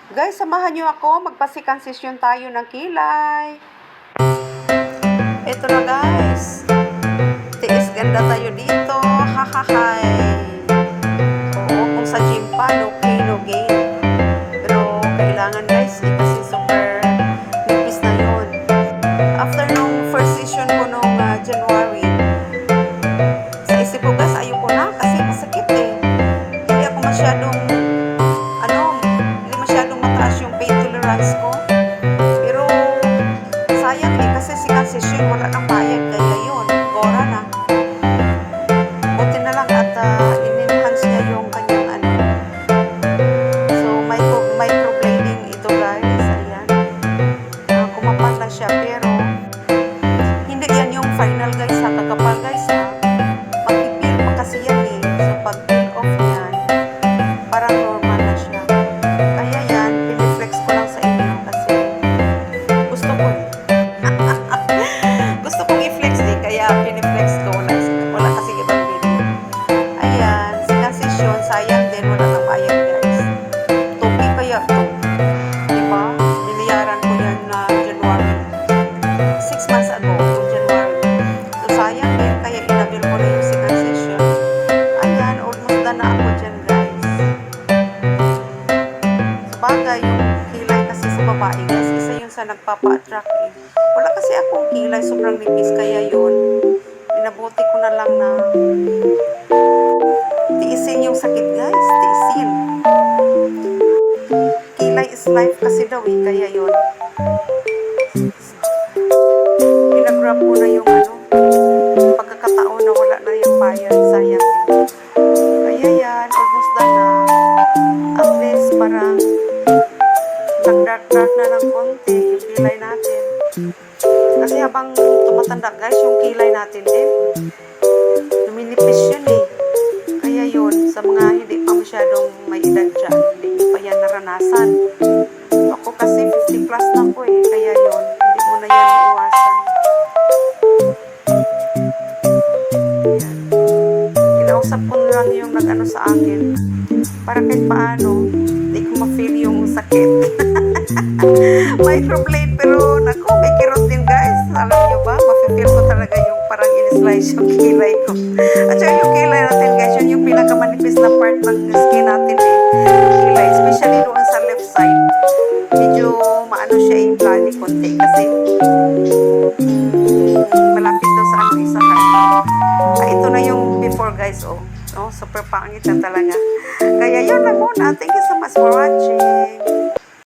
Guys, samahan nyo ako. Magpasikansisyon tayo ng kilay. Ito na guys. Tiis ganda tayo dito. Hahahay. Oo, kung sa gym pa, no pain, no gain. Pero kailangan guys, kasi super nipis na yun. After nung first session ko nung January, sa isip ko guys, ayoko na kasi masakit eh. Hindi ako masyadong yung pain tolerance ko. Pero sayang eh, kasi si concession wala nang bayad, kaya yun, gora na. Buti na lang at in-enhance niya yung kanyang So microblading ito guys, ayan. Kumapal na siya, pero hindi yan yung final guys ha, kakapal guys ha. Mag-peel pa kasi yan eh. So pag peel off yan, parang normal na siya. Kaya yan, piniflex ko lang sa inyo kasi gusto ko eh. Gusto kong i-flex eh, kaya piniflex ko. Wala kasi ibang video. Ayan, sinasesyon, sayang din, wala nang bayad guys. Toki kaya to. Diba? Binayaran ko yan na January. 6 months ago, yung January. So sayang din, kaya inabil ko na yung sinasesyon. Ayan, almost done na ako dyan guys. Bagay yung kilay kasi sa babae guys, isa yun sa nagpapa-attract eh. Wala kasi akong kilay, sobrang nipis, kaya yun pinabuti ko na lang na tiisin yung sakit guys, tiisin. Kilay is life kasi daw eh, kaya yun pinagrab ko na yung pagkakataon na wala na yung bayad, sayang din. Kaya yan, almost done na. At least parang nag-dark na ng konti yung kilay natin. Kasi habang tumatanda guys, yung kilay natin din luminipis yun eh. Kaya yun, sa mga hindi pa masyadong may edad dyan, hindi pa yan naranasan. Ako kasi 50 plus na ko eh, kaya yun, hindi mo na yan iwasan. Yan. Kinausap ko lang yung nag-ano sa akin para kahit paano hindi ko ma-feel yung sakit. Microblade, pero naku, may kirot din guys. Alam nyo ba, ma-feel ko talaga yung parang in-slice yung kilay ko. At saka yung kilay natin guys, yun yung pinakamanipis na part ng skin natin eh. Yung kilay, especially doon sa left side. Medyo maano siya yung bloody konti kasi malapit doon sa isa heart. Ito na yung before guys, oh. No, super pangit na talaga. Kaya yun lang muna. Thank you so much for watching.